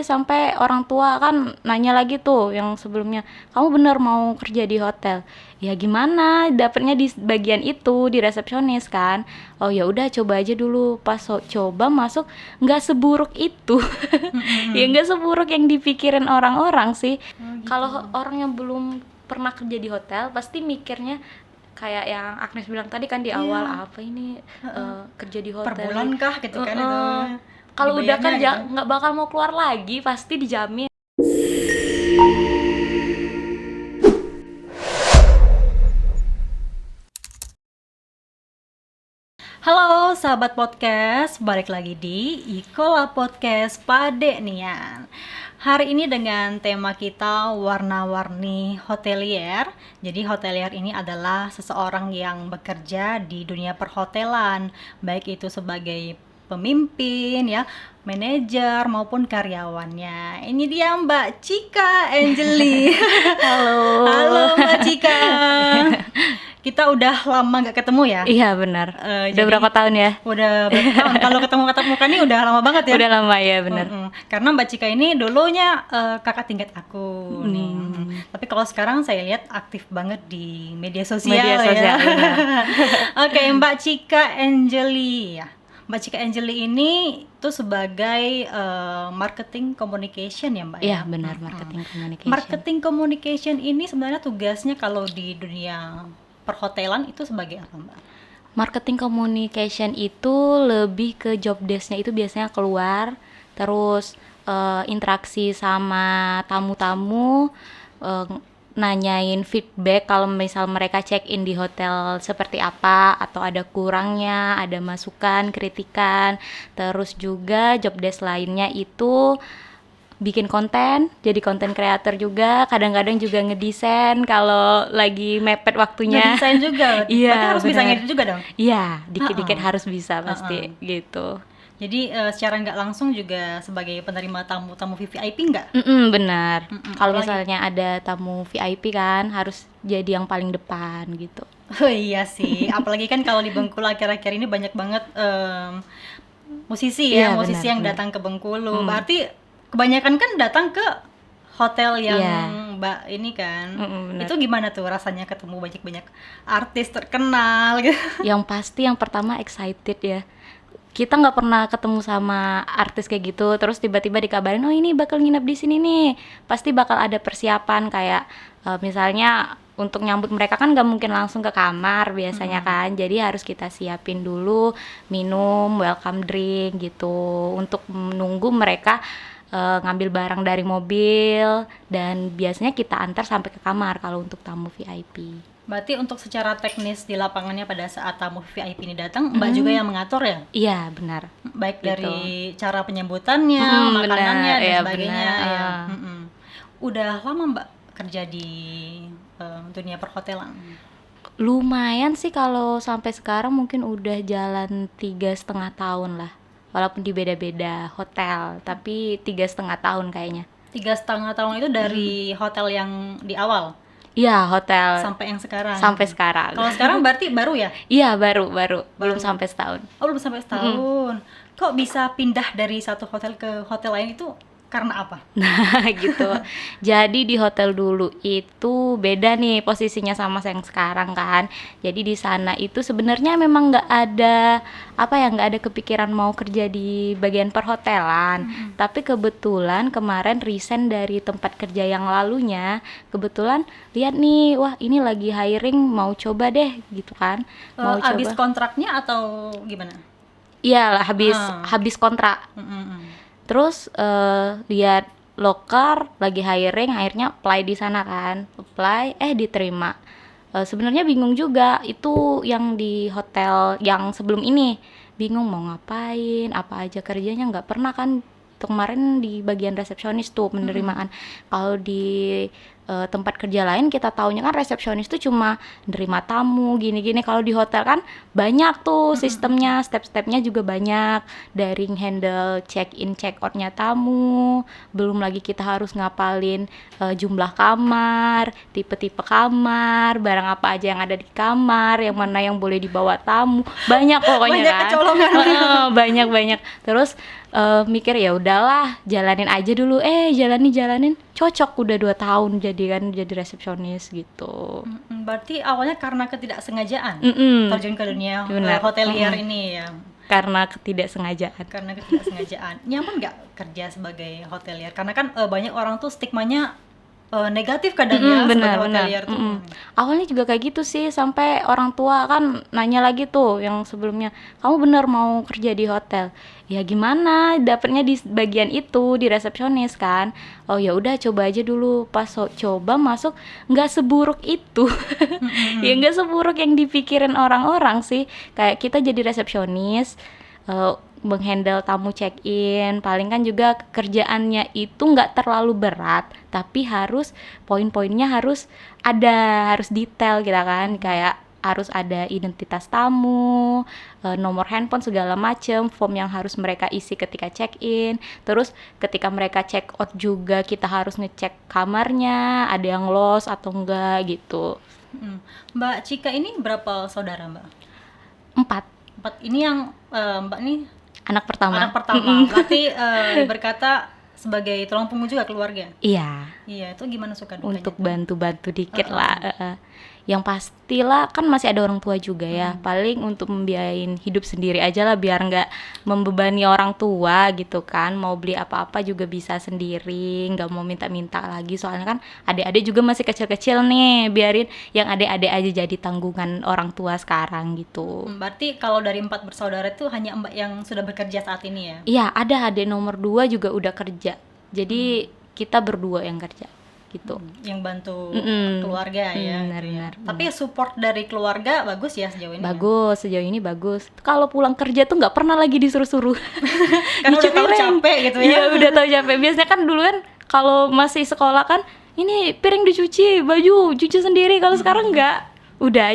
sampai orang tua kan nanya lagi tuh yang sebelumnya, kamu bener mau kerja di hotel? Ya gimana, dapetnya di bagian itu, di resepsionis kan. Oh ya udah coba aja dulu. Pas coba masuk nggak seburuk itu. Ya nggak seburuk yang dipikirin orang-orang sih. Kalau orang yang belum pernah kerja di hotel pasti mikirnya kayak yang Agnes bilang tadi kan di awal, apa ini kerja di hotel Per bulan kah gitu kan itu. kalau udah Dibayarnya kerja gitu. nggak bakal mau keluar lagi, pasti dijamin. Halo sahabat podcast, balik lagi di Ikola Podcast Pade Nian. Hari ini dengan tema kita warna-warni hotelier. Jadi hotelier ini adalah seseorang yang bekerja di dunia perhotelan, baik itu sebagai pemimpin ya, manajer maupun karyawannya. Ini dia Mbak Cika Angeli. Halo. Halo Mbak Cika. Kita udah lama nggak ketemu ya. Iya benar. Udah Jadi berapa tahun ya? udah berapa tahun? Kalau ketemu tatap muka nih udah lama banget ya. Udah lama ya, benar. Karena Mbak Cika ini dulunya kakak tingkat aku nih. Tapi kalau sekarang saya lihat aktif banget di media sosial Media ya. sosial, iya. Oke, Mbak Cika Angeli ya. Mbak Cika Angeli ini tuh sebagai marketing communication ya Mbak Iya ya. benar, marketing communication. Marketing communication ini sebenarnya tugasnya kalau di dunia perhotelan itu sebagai apa Mbak? Marketing communication itu lebih ke job desk-nya itu biasanya keluar, terus interaksi sama tamu-tamu, eh, nanyain feedback kalau misal mereka check in di hotel seperti apa, atau ada kurangnya, ada masukan, kritikan. Terus juga job desk lainnya itu bikin konten, jadi konten creator juga, kadang-kadang juga ngedesain kalau lagi mepet waktunya. Ngedesain juga? Iya, Berarti harus bisa benar. ngedit juga dong? Iya, dikit-dikit harus bisa pasti gitu. Jadi secara nggak langsung juga sebagai penerima tamu-tamu VVIP nggak? Benar. Kalau apalagi? misalnya ada tamu VIP kan harus jadi yang paling depan gitu. Oh iya sih, apalagi kan kalau di Bengkulu akhir-akhir ini banyak banget musisi ya, Iya, musisi benar, yang benar. datang ke Bengkulu. Berarti kebanyakan kan datang ke hotel yang Iya. Mbak ini kan. Benar. Itu gimana tuh rasanya ketemu banyak-banyak artis terkenal gitu? Yang pasti yang pertama excited ya. Kita nggak pernah ketemu sama artis kayak gitu, terus tiba-tiba dikabarin, oh ini bakal nginep di sini nih. Pasti bakal ada persiapan kayak misalnya untuk nyambut mereka kan nggak mungkin langsung ke kamar biasanya kan, jadi harus kita siapin dulu minum, welcome drink gitu, untuk menunggu mereka ngambil barang dari mobil, dan biasanya kita antar sampai ke kamar kalau untuk tamu VIP. Berarti untuk secara teknis di lapangannya pada saat tamu VIP ini datang, Mbak juga yang mengatur ya? Iya benar. Baik Gitu. dari cara penyambutannya, makanannya Benar, dan ya, sebagainya benar. ya. Udah lama Mbak kerja di dunia perhotelan? Lumayan sih, kalau sampai sekarang mungkin udah jalan 3,5 tahun lah. Walaupun di beda-beda hotel, tapi 3,5 tahun kayaknya. 3,5 tahun itu dari hotel yang di awal Iya, hotel sampai yang sekarang. sampai sekarang. Kalau sekarang berarti baru ya? Iya, baru belum sampai setahun. Oh, belum sampai setahun. Kok bisa pindah dari satu hotel ke hotel lain itu karena apa? Nah, gitu. Jadi di hotel dulu itu beda nih posisinya sama yang sekarang kan. Jadi di sana itu sebenarnya memang nggak ada nggak ada kepikiran mau kerja di bagian perhotelan. Tapi kebetulan kemarin resign dari tempat kerja yang lalunya. Kebetulan lihat nih, wah ini lagi hiring, mau coba deh gitu kan. Mau Habis coba. kontraknya atau gimana? Iyalah, habis kontrak. Terus lihat loker lagi hiring, akhirnya apply di sana kan, diterima. Sebenarnya bingung juga, itu yang di hotel yang sebelum ini, bingung mau ngapain, apa aja kerjanya, nggak pernah kan. Itu kemarin di bagian resepsionis tuh penerimaan. Kalau di tempat kerja lain kita taunya kan resepsionis tuh cuma nerima tamu gini-gini. Kalau di hotel kan banyak tuh sistemnya, step-stepnya juga banyak, dari handle check in check outnya tamu, belum lagi kita harus ngapalin jumlah kamar, tipe-tipe kamar, barang apa aja yang ada di kamar, yang mana yang boleh dibawa tamu, banyak pokoknya Banyak kan. kecolongan. Banyak. Terus mikir ya udahlah jalanin aja dulu, jalanin cocok, udah 2 tahun jadi resepsionis gitu. Berarti awalnya karena ketidaksengajaan Mm-mm. terjun ke dunia Benar. hotelier ini ya. Karena ketidaksengajaan. Karena ketidaksengajaan. Nyaman nggak kerja sebagai hotelier? Karena kan banyak orang tuh stigmanya negatif kadang ya sebagai hotelier tuh. Awalnya juga kayak gitu sih, sampai orang tua kan nanya lagi tuh yang sebelumnya, kamu bener mau kerja di hotel? Ya gimana, dapetnya di bagian itu, di resepsionis kan. Oh ya udah coba aja dulu. Pas coba masuk nggak seburuk itu. Ya nggak seburuk yang dipikirin orang-orang sih. Kayak kita jadi resepsionis, menghandle tamu check-in, paling kan juga kerjaannya itu nggak terlalu berat, tapi harus poin-poinnya harus detail kita kan, kayak harus ada identitas tamu, nomor handphone segala macem, form yang harus mereka isi ketika check-in, terus ketika mereka check out juga kita harus ngecek kamarnya, ada yang lost atau enggak gitu. Mbak Cika ini berapa saudara Mbak? 4 Ini yang Mbak nih anak pertama. anak pertama. Berarti berkata sebagai tulang punggung juga keluarga. Iya. Iya, itu gimana suka dukanya? Untuk bantu-bantu dikit lah. Yang pastilah kan masih ada orang tua juga ya. Paling untuk membiayain hidup sendiri aja lah, biar nggak membebani orang tua gitu kan. Mau beli apa-apa juga bisa sendiri, nggak mau minta-minta lagi. Soalnya kan adik-adik juga masih kecil-kecil nih. Biarin yang adik-adik aja jadi tanggungan orang tua sekarang gitu. Berarti kalau dari 4 bersaudara itu hanya Mbak yang sudah bekerja saat ini ya? Iya, ada adik nomor 2 juga udah kerja. Jadi kita berdua yang kerja gitu. Yang bantu Mm-mm. keluarga ya. Benar. Tapi support dari keluarga bagus ya sejauh ini. Bagus, sejauh ini bagus. Kalau pulang kerja tuh nggak pernah lagi disuruh-suruh. Karena udah Nyuci tahu piring. capek gitu ya. Iya, udah tahu capek. Biasanya kan dulu kan kalau masih sekolah kan, ini piring dicuci, baju cuci sendiri. Kalau sekarang nggak. Udah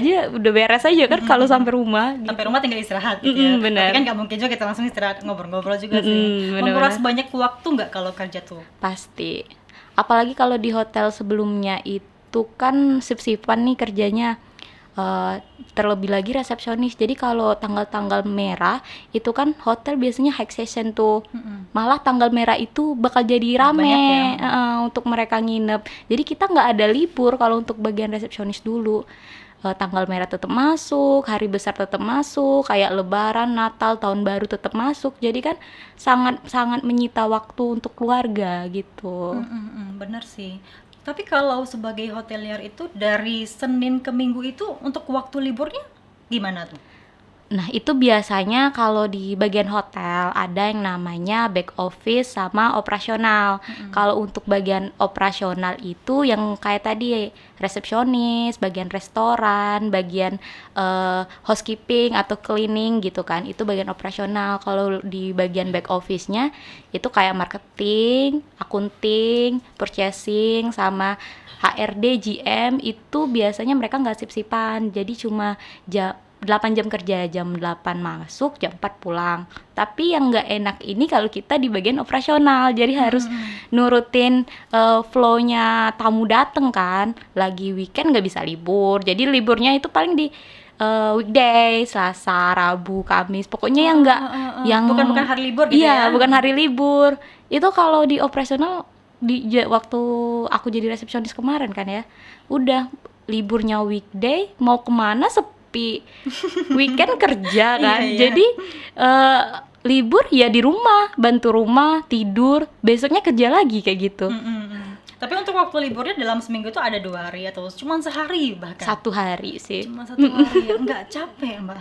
beres aja kan kalau sampai rumah. Gitu. Sampai rumah tinggal istirahat gitu ya. Benar. Tapi kan nggak mungkin juga kita langsung istirahat, ngobrol-ngobrol juga sih. benar-benar. Menguras banyak waktu nggak kalau kerja tuh? Pasti. Apalagi kalau di hotel sebelumnya itu kan sip-sipan nih kerjanya. Terlebih lagi resepsionis. Jadi kalau tanggal-tanggal merah itu kan hotel biasanya high season tuh. Malah tanggal merah itu bakal jadi rame untuk mereka nginep. Jadi kita nggak ada libur kalau untuk bagian resepsionis dulu. Tanggal merah tetap masuk, hari besar tetap masuk, kayak lebaran, Natal, tahun baru tetap masuk. Jadi kan sangat menyita waktu untuk keluarga gitu. Bener sih. Tapi kalau sebagai hotelier itu dari Senin ke Minggu itu untuk waktu liburnya gimana tuh? Nah, itu biasanya kalau di bagian hotel ada yang namanya back office sama operasional. Kalau untuk bagian operasional itu yang kayak tadi resepsionis, bagian restoran, bagian housekeeping atau cleaning gitu kan. Itu bagian operasional. Kalau di bagian back office-nya itu kayak marketing, akunting, purchasing sama HRD, GM itu biasanya mereka nggak sip-sipan. Jadi cuma 8 jam kerja, jam 8 masuk, jam 4 pulang. Tapi yang nggak enak ini kalau kita di bagian operasional, jadi harus nurutin flow-nya tamu dateng kan. Lagi weekend nggak bisa libur, jadi liburnya itu paling di weekday, Selasa, Rabu, Kamis. Pokoknya yang nggak yang bukan hari libur gitu iya, ya? bukan hari libur. Itu kalau di operasional waktu aku jadi resepsionis kemarin kan ya, udah liburnya weekday, mau kemana sepi, weekend kerja kan. Iya. Jadi libur ya di rumah, bantu rumah, tidur, besoknya kerja lagi kayak gitu. Tapi untuk waktu liburnya dalam seminggu itu ada 2 hari atau cuma sehari bahkan? 1 hari sih. Cuma 1 hari ya? Nggak capek Mbak?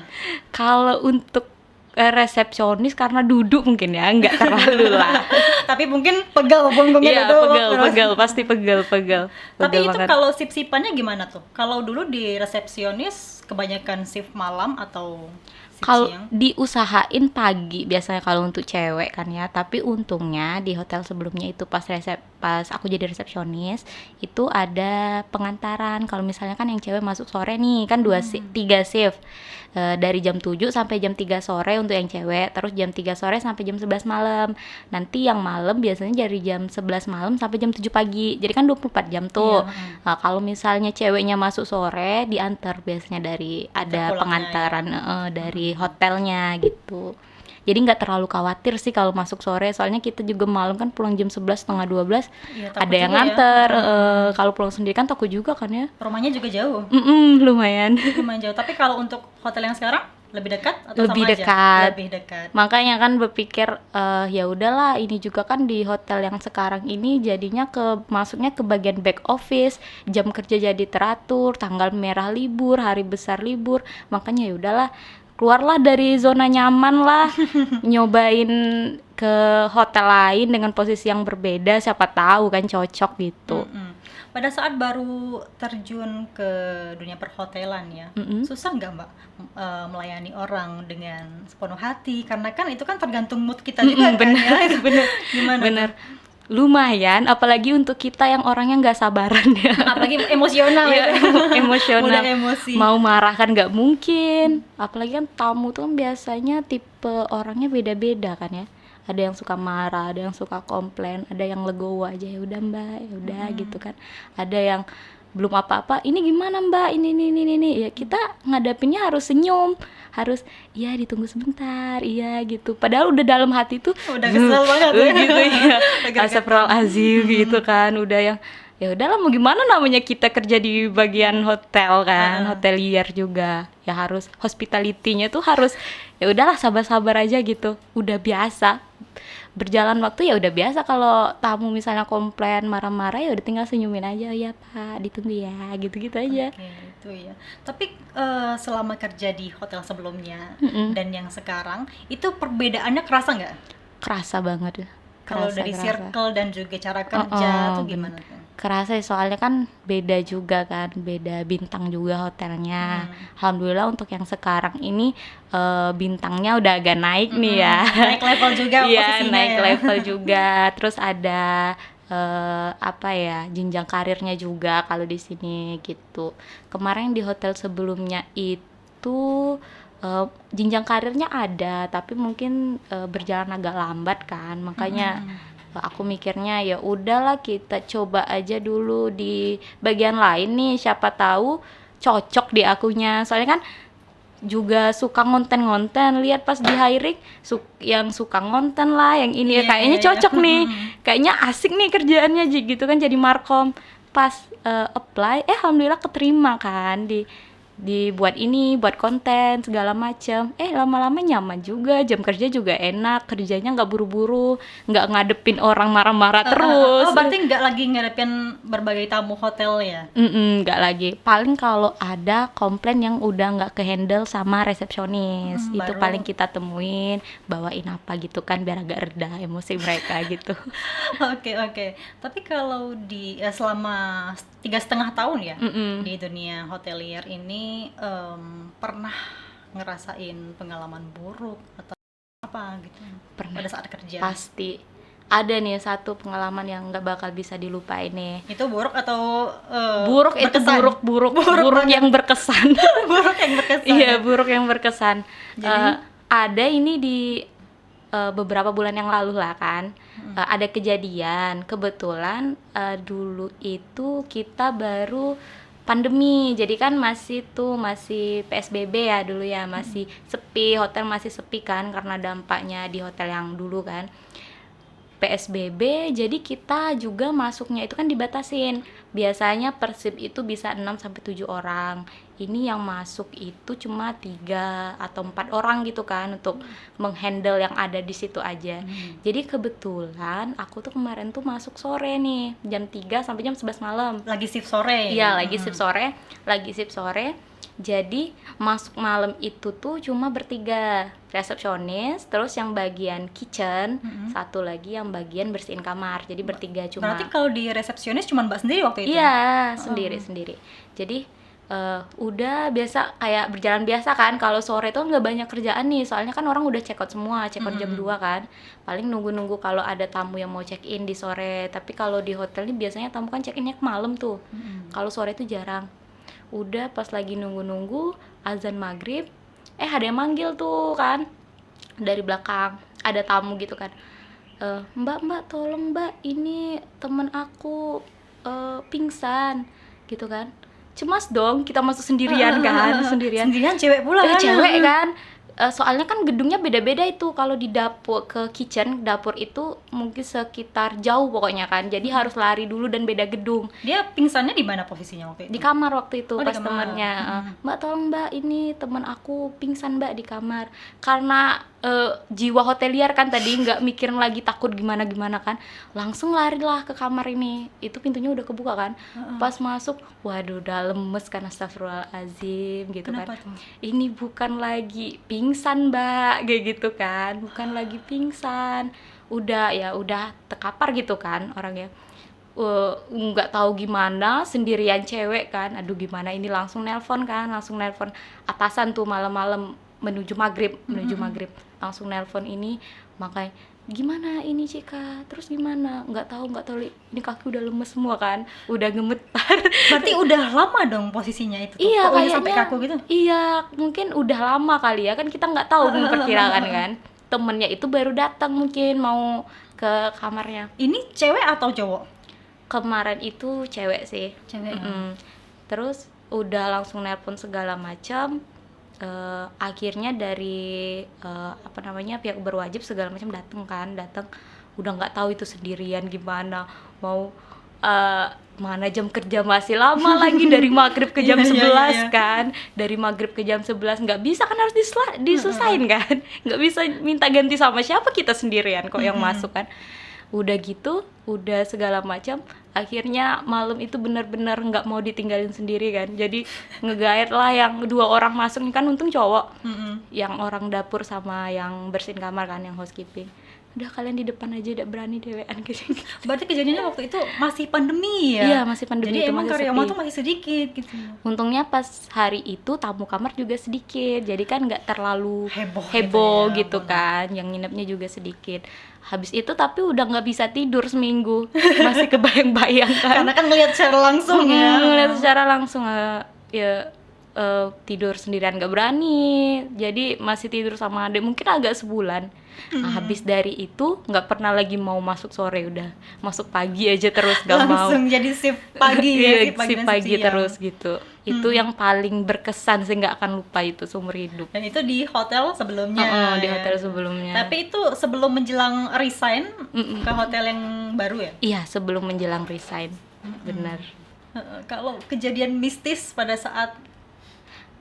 Kalau untuk resepsionis karena duduk mungkin ya, nggak terlalu lah. Tapi mungkin pegel punggungnya Iya, duduk terus. pegel, pasti pegel. Tapi Pegel itu banget. kalau sip-sipannya gimana tuh? Kalau dulu di resepsionis kebanyakan shift malam atau Kalau siang? diusahain pagi biasanya kalau untuk cewek kan ya, tapi untungnya di hotel sebelumnya itu pas aku jadi resepsionis itu ada pengantaran. Kalau misalnya kan yang cewek masuk sore nih kan 3 shift. Dari jam 7 sampai jam 3 sore untuk yang cewek, terus jam 3 sore sampai jam 11 malam. Nanti yang malam biasanya dari jam 11 malam sampai jam 7 pagi. Jadi kan 24 jam tuh. Iya, Nah, kalau misalnya ceweknya masuk sore diantar biasanya dari ada Terpulangnya pengantaran ya. dari hotelnya gitu. Jadi nggak terlalu khawatir sih kalau masuk sore, soalnya kita juga malam kan pulang jam 11 setengah 12 Iya, ada takut yang juga ya. nganter. Kalau pulang sendiri kan takut juga kan ya. Rumahnya juga jauh, Lumayan. lumayan jauh. Tapi kalau untuk hotel yang sekarang lebih dekat atau Lebih sama aja? dekat. Lebih dekat. Makanya kan berpikir ya udahlah, ini juga kan di hotel yang sekarang ini jadinya masuknya ke bagian back office, jam kerja jadi teratur, tanggal merah libur, hari besar libur. Makanya ya udahlah, keluarlah dari zona nyaman lah, nyobain ke hotel lain dengan posisi yang berbeda, siapa tahu kan cocok gitu. Pada saat baru terjun ke dunia perhotelan ya, susah nggak Mbak melayani orang dengan sepenuh hati? Karena kan itu kan tergantung mood kita juga kan Bener, ya. bener, Gimana tuh? bener. Lumayan, apalagi untuk kita yang orangnya nggak sabaran ya. Apalagi emosional Iya, itu. emosional. Mudah emosi. Mau marah kan nggak mungkin. Apalagi kan tamu tuh kan biasanya tipe orangnya beda-beda kan ya. Ada yang suka marah, ada yang suka komplain, ada yang legowo aja, ya udah Mbak, ya udah gitu kan. Ada yang belum apa-apa, ini gimana Mbak, ini. Ya kita ngadapinnya harus senyum, harus iya ditunggu sebentar, iya gitu. Padahal udah dalam hati tuh Udah kesel banget ya. gitu ya. Agak Astagfirullahaladzim gitu kan. Udah yang ya udahlah, mau gimana, namanya kita kerja di bagian hotel kan, hotelier juga. Ya harus hospitality-nya tuh harus ya udahlah sabar-sabar aja gitu. Udah biasa. Berjalan waktu ya udah biasa, kalau tamu misalnya komplain marah-marah ya udah tinggal senyumin aja, ya Pak ditunggu ya, gitu-gitu aja. Oke, itu ya. Tapi selama kerja di hotel sebelumnya dan yang sekarang, itu perbedaannya kerasa nggak? Kerasa banget. Kalau dari circle dan juga cara kerja tuh gimana tuh? Kerasa ya, soalnya kan beda juga kan, beda bintang juga hotelnya. Alhamdulillah untuk yang sekarang ini bintangnya udah agak naik nih ya. Naik level juga Iya, posisinya naik ya. level juga. Terus ada apa ya, jenjang karirnya juga kalau di sini gitu. Kemarin di hotel sebelumnya itu jenjang karirnya ada, tapi mungkin berjalan agak lambat kan, makanya aku mikirnya ya udahlah kita coba aja dulu di bagian lain nih, siapa tahu cocok di akunya. Soalnya kan juga suka ngonten-ngonten, lihat pas di hiring yang suka ngonten lah, yang ini ya kayaknya cocok nih, kayaknya asik nih kerjaannya gitu kan, jadi markom. Pas apply alhamdulillah keterima kan dibuat ini, buat konten segala macam. Lama-lama nyaman juga, jam kerja juga enak, kerjanya nggak buru-buru, nggak ngadepin orang marah-marah terus. Oh, berarti nggak lagi ngadepin berbagai tamu hotel ya? Nggak lagi. Paling kalau ada komplain yang udah nggak kehandle sama resepsionis, itu baru. paling kita temuin, bawain apa gitu kan biar agak reda emosi mereka gitu. Oke. Tapi kalau di selama 3,5 tahun ya di dunia hotelier ini, pernah ngerasain pengalaman buruk atau apa gitu Pernah. pada saat kerja? Pasti ada nih satu pengalaman yang nggak bakal bisa dilupain nih. Itu buruk atau Buruk itu berkesan? buruk banget. yang berkesan. Buruk yang berkesan. Iya, buruk yang berkesan. Jadi? Ada ini di beberapa bulan yang lalu lah kan, ada kejadian. Kebetulan dulu itu kita baru pandemi, jadi kan masih PSBB ya dulu ya, masih sepi, hotel masih sepi kan karena dampaknya di hotel yang dulu kan PSBB, jadi kita juga masuknya itu kan dibatasin. Biasanya per shift itu bisa 6-7 orang. Ini yang masuk itu cuma 3 atau 4 orang gitu kan, untuk menghandle yang ada di situ aja. Jadi kebetulan aku tuh kemarin tuh masuk sore nih, jam 3 sampai jam 11 malam. Lagi shift sore. Iya, lagi shift sore. Jadi masuk malam itu tuh cuma bertiga, resepsionis, terus yang bagian kitchen, satu lagi yang bagian bersihin kamar. Jadi bertiga cuma. Berarti kalau di resepsionis cuma Mbak sendiri waktu itu? Iya, sendiri. Jadi Udah biasa kayak berjalan biasa kan. Kalau sore tuh nggak banyak kerjaan nih, soalnya kan orang udah check out semua, check out jam 2 kan. Paling nunggu-nunggu kalau ada tamu yang mau check in di sore. Tapi kalau di hotel nih biasanya tamu kan check innya ke malam tuh. Kalau sore tuh jarang. Udah pas lagi nunggu-nunggu azan maghrib, ada yang manggil tuh kan dari belakang, ada tamu gitu kan. Mbak tolong mbak, ini temen aku pingsan gitu kan. Cemas dong, kita masuk sendirian kan, sendirian cewek pula kan. cewek kan. Soalnya kan gedungnya beda-beda itu. Kalau di dapur ke kitchen, dapur itu mungkin sekitar jauh pokoknya kan, jadi harus lari dulu dan beda gedung. Dia pingsannya di mana posisinya waktu itu? Di kamar waktu itu, Oh, di pas kamar. temennya mbak tolong mbak, ini temen aku pingsan mbak di kamar. Karena jiwa hotelier kan tadi nggak mikirin lagi takut gimana kan, langsung larilah ke kamar ini. Itu pintunya udah kebuka kan. Pas masuk, waduh udah lemes kan, astagfirullahaladzim gitu. Kenapa kan tuh? Ini bukan lagi pingsan mbak, kayak gitu kan, bukan lagi pingsan, udah terkapar gitu kan orangnya. Nggak tahu gimana, sendirian cewek kan, aduh gimana ini, langsung nelpon atasan tuh malam-malam menuju maghrib langsung nelpon ini, makanya gimana ini Cika, terus gimana, nggak tahu ini kaki udah lemes semua kan, udah gemetar. Berarti udah lama dong posisinya itu tuh. Iya, Kok udah kayaknya sampai kaku gitu. Iya, mungkin udah lama kali ya, kan kita nggak tahu memperkirakan kan. Temennya itu baru datang mungkin mau ke kamarnya. Ini cewek atau cowok? Kemarin itu cewek sih. Cewek. Terus udah langsung nelpon segala macam. Akhirnya dari pihak berwajib segala macam datang. Udah nggak tahu itu sendirian gimana, mau mana jam kerja masih lama lagi, dari maghrib ke jam 11 kan, dari maghrib ke jam 11 nggak bisa kan, harus diselesain kan, nggak bisa minta ganti sama siapa, kita sendirian kok yang masuk kan. Udah gitu, udah segala macam, akhirnya malam itu benar-benar nggak mau ditinggalin sendiri kan, jadi ngegaet lah yang 2 orang masuk kan, untung cowok, yang orang dapur sama yang bersihin kamar kan, yang housekeeping. Udah kalian di depan aja, udah berani dewean gitu. Berarti kejadiannya waktu itu masih pandemi ya? Iya, masih pandemi. Jadi itu emang masih karyawan sepi. tuh masih sedikit gitu. Untungnya pas hari itu tamu kamar juga sedikit, jadi kan nggak terlalu Heboh gitu ya, kan, yang nginepnya juga sedikit. Habis itu tapi udah nggak bisa tidur seminggu, masih kebayang-bayang kan. Karena kan ngelihat secara langsung ya. Ngeliat secara langsung, tidur sendirian nggak berani, jadi masih tidur sama adek mungkin agak sebulan. Nah, habis dari itu nggak pernah lagi mau masuk sore, udah masuk pagi aja terus, nggak mau. Langsung jadi shift pagi ya, Iya, shift si dan pagi siang. terus gitu. Itu yang paling berkesan sih, nggak akan lupa itu seumur hidup. Dan itu di hotel sebelumnya. Di ya. hotel sebelumnya. Tapi itu sebelum menjelang resign ke hotel yang baru ya? Iya, sebelum menjelang resign. Benar. Kalau kejadian mistis pada saat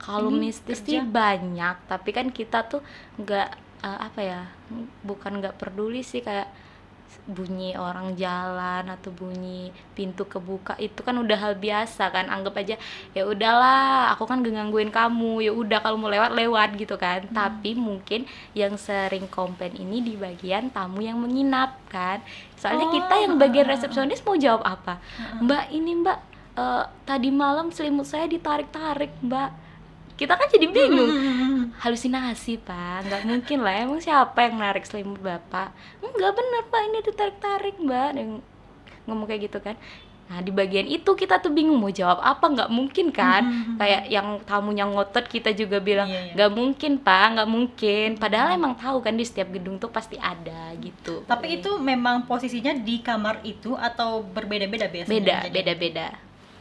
Kalau mistis sih banyak, tapi kan kita tuh nggak bukan nggak peduli sih, kayak bunyi orang jalan atau bunyi pintu kebuka itu kan udah hal biasa kan, anggap aja ya udahlah, aku kan gak gangguin kamu, ya udah kalau mau lewat gitu kan. Tapi mungkin yang sering komplain ini di bagian tamu yang menginap kan, soalnya kita yang bagian resepsionis mau jawab apa? Mbak ini mbak, tadi malam selimut saya ditarik-tarik mbak. Kita kan jadi bingung, halusinasi pak, nggak mungkin lah, emang siapa yang narik selimut bapak? Nggak bener pak, ini ditarik-tarik mbak, yang ngomong kayak gitu kan. Nah di bagian itu kita tuh bingung mau jawab apa, nggak mungkin kan, kayak yang tamunya ngotot kita juga bilang nggak mungkin pak, nggak mungkin, padahal emang tahu kan di setiap gedung tuh pasti ada gitu. Tapi itu memang posisinya di kamar itu atau berbeda-beda biasanya?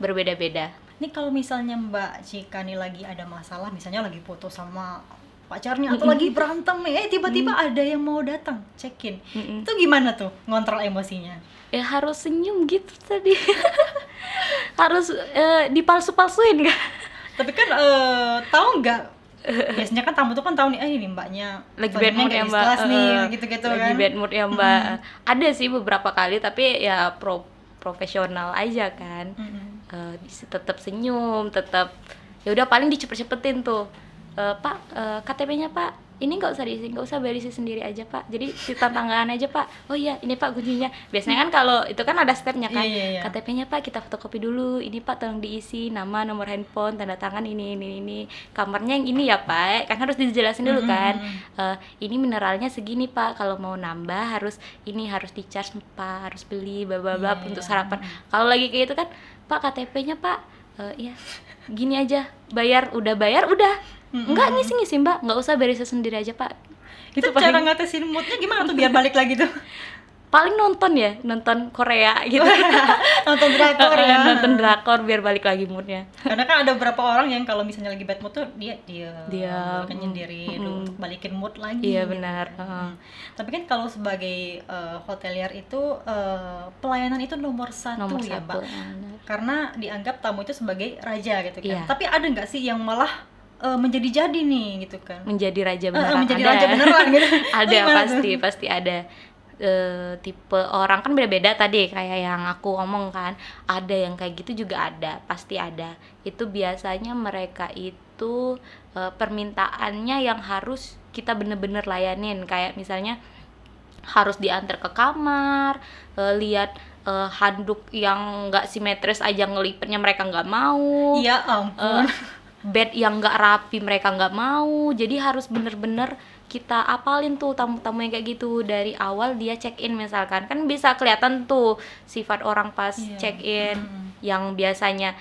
Berbeda-beda. Ini kalau misalnya Mbak Cika nih lagi ada masalah, misalnya lagi foto sama pacarnya atau lagi berantem nih, tiba-tiba ada yang mau datang check-in, itu gimana tuh ngontrol emosinya? Ya harus senyum gitu tadi. Harus dipalsu-palsuin kan. Tapi kan tahu nggak, biasanya kan tamu tuh kan tahu nih, ini mbaknya Lagi bad mood ya mbak, nih, gitu-gitu lagi kan. bad mood ya mbak. Ada sih beberapa kali, tapi ya profesional aja kan. Tetap senyum, tetap ya udah paling dicepet-cepetin tuh. Pak, KTP-nya pak, ini nggak usah diisi, nggak usah bayar isi sendiri aja Pak, jadi kita tanggaan aja Pak. Oh iya ini Pak kuncinya. Biasanya kan kalau itu kan ada stepnya kan, Iya. KTP-nya Pak kita fotokopi dulu, ini Pak tolong diisi nama, nomor handphone, tanda tangan ini, kamarnya yang ini ya Pak, kan harus dijelasin dulu kan. Ini mineralnya segini Pak, kalau mau nambah harus ini, harus di charge Pak, harus beli bla bla bla untuk sarapan. Kalau lagi kayak itu kan, Pak KTP-nya Pak, iya gini aja, udah bayar udah. Enggak ngisi Mbak, nggak usah beres sendiri aja Pak. Itu Gitu cara paling ngatesin moodnya gimana tuh biar balik lagi tuh? paling nonton Korea gitu. Nonton drakor ya. Nonton drakor biar balik lagi moodnya. Karena kan ada beberapa orang yang kalau misalnya lagi bad mood tuh dia Diam. kan nyendiri untuk balikin mood lagi. Iya gitu. benar. Tapi kan kalau sebagai hotelier itu pelayanan itu nomor satu Nomor ya, satu. Mbak. Karena dianggap tamu itu sebagai raja gitu kan. Iya. Tapi ada nggak sih yang malah menjadi-jadi nih gitu kan? Menjadi raja beneran. Menjadi ada. raja beneran gitu. Ada Itu gimana tuh? pasti ada. Tipe orang kan beda-beda tadi, kayak yang aku ngomong kan, ada yang kayak gitu juga ada, pasti ada. Itu biasanya mereka itu permintaannya yang harus kita bener-bener layanin, kayak misalnya harus diantar ke kamar, lihat handuk yang nggak simetris aja ngelipetnya mereka nggak mau, Iya ampun. bed yang nggak rapi mereka nggak mau. Jadi harus bener-bener kita apalin tuh tamu-tamu yang kayak gitu dari awal dia check in. Misalkan kan bisa kelihatan tuh sifat orang pas Iya. check in, yang biasanya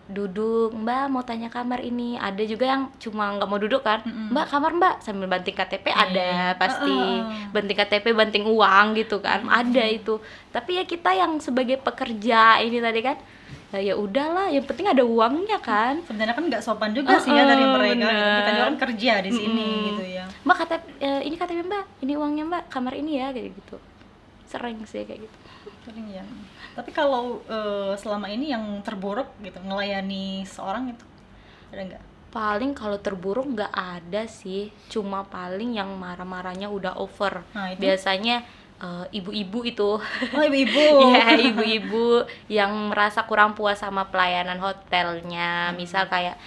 duduk, Mbak mau tanya kamar ini. Ada juga yang cuma nggak mau duduk kan, Mbak kamar Mbak, sambil banting KTP ada pasti, banting KTP banting uang gitu kan, ada itu. Tapi ya kita yang sebagai pekerja ini tadi kan, ya udahlah, yang penting ada uangnya kan. Sebenarnya kan nggak sopan juga sih ya dari mereka. bener. Kita juga kan kerja di sini gitu ya. Mbak KTP, ini KTP Mbak, ini uangnya Mbak, kamar ini ya, kayak gitu. Sering sih kayak gitu. Sering ya. Tapi kalau selama ini yang terburuk gitu ngelayani seorang itu ada nggak? Paling kalau terburuk nggak ada sih, cuma paling yang marah-marahnya udah over. Nah, itu? Biasanya ibu-ibu itu. Oh, ibu-ibu. Iya, ibu-ibu yang merasa kurang puas sama pelayanan hotelnya. Misal kayak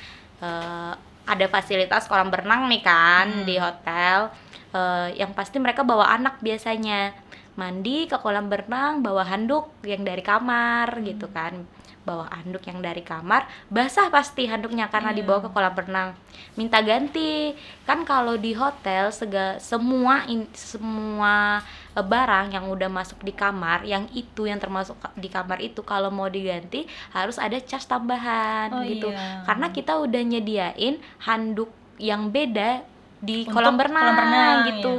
ada fasilitas kolam berenang nih kan di hotel, yang pasti mereka bawa anak biasanya. Mandi ke kolam berenang bawa handuk yang dari kamar gitu kan. Bawa handuk yang dari kamar, basah pasti handuknya karena dibawa ke kolam renang. Minta ganti. Kan kalau di hotel semua barang yang udah masuk di kamar, yang termasuk di kamar itu kalau mau diganti harus ada cas tambahan gitu. Iya. Karena kita udah nyediain handuk yang beda di Untuk kolam berenang, kolam renang, gitu.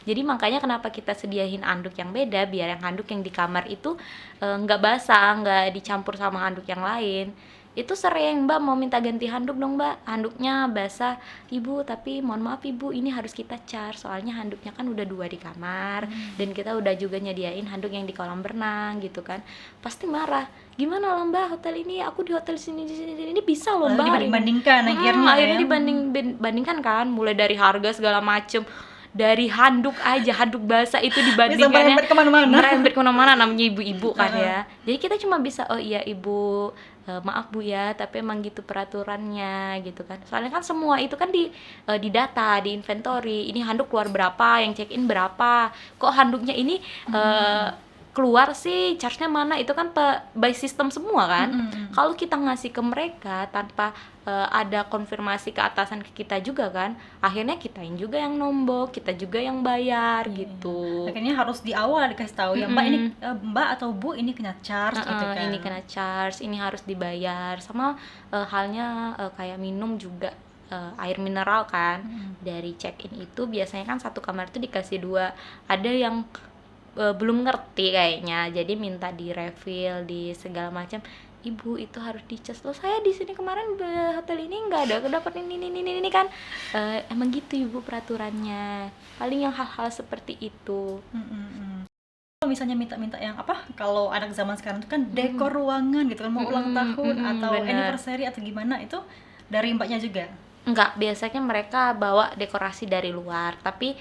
Jadi makanya kenapa kita sediain handuk yang beda, biar yang handuk yang di kamar itu nggak basah, nggak dicampur sama handuk yang lain. Itu sering, Mbak mau minta ganti handuk dong Mbak, handuknya basah. Ibu, tapi mohon maaf Ibu, ini harus kita charge, soalnya handuknya kan udah 2 di kamar, dan kita udah juga nyediain handuk yang di kolam berenang gitu kan. Pasti marah, gimana loh Mbak, hotel ini, aku di hotel sini ini bisa loh Mbak. Dibanding-bandingkan akhirnya Akhirnya ya. dibandingkan kan, mulai dari harga segala macem, dari handuk aja, handuk basah itu dibandingkannya merembet kemana-mana. merembet kemana-mana, namanya ibu-ibu kan ya. Jadi kita cuma bisa, oh iya Ibu, maaf Bu ya, tapi emang gitu peraturannya gitu kan. Soalnya kan semua itu kan di data, di inventory. Ini handuk keluar berapa, yang check in berapa, kok handuknya ini keluar sih, charge-nya mana, itu kan by system semua kan. Kalau kita ngasih ke mereka tanpa ada konfirmasi ke atasan ke kita juga kan, akhirnya kitain juga yang nombok, kita juga yang bayar gitu. Akhirnya harus di awal dikasih tahu ya Mbak, ini Mbak atau Bu ini kena charge gitu kan. Ini kena charge, ini harus dibayar. Sama halnya kayak minum juga, air mineral kan. Dari check-in itu biasanya kan satu kamar itu dikasih 2. Ada yang belum ngerti kayaknya, jadi minta di refill di segala macam. Ibu itu harus dicas loh, saya di sini kemarin hotel ini nggak ada dapat ini kan. Emang gitu Ibu peraturannya. Paling yang hal-hal seperti itu. Kalau misalnya minta yang apa, kalau anak zaman sekarang itu kan dekor ruangan gitu kan, mau ulang tahun atau bener. anniversary atau gimana, itu dari Mbaknya juga? Enggak, biasanya mereka bawa dekorasi dari luar, tapi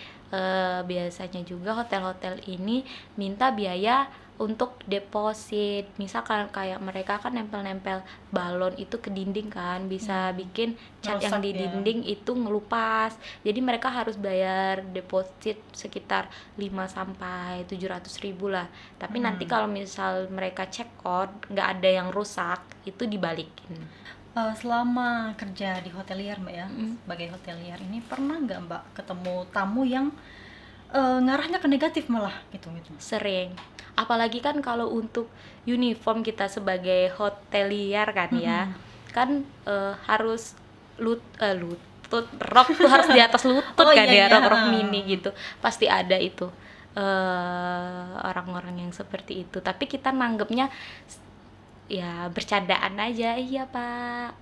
biasanya juga hotel-hotel ini minta biaya untuk deposit. Misalkan kayak mereka kan nempel-nempel balon itu ke dinding kan, bisa bikin cat yang Ngerusak di ya. dinding itu ngelupas. Jadi mereka harus bayar deposit sekitar 5 sampai 700 ribu lah. Tapi nanti kalau misal mereka check out nggak ada yang rusak, itu dibalikin. Selama kerja di hotelier Mbak ya, sebagai hotelier ini pernah nggak Mbak ketemu tamu yang ngarahnya ke negatif malah gitu? Sering, apalagi kan kalau untuk uniform kita sebagai hotelier kan ya, kan harus lutut, rok tuh harus di atas lutut Oh, kan iya, ya, iya. rok mini gitu, pasti ada itu orang-orang yang seperti itu. Tapi kita nanggepnya ya bercandaan aja, iya pak.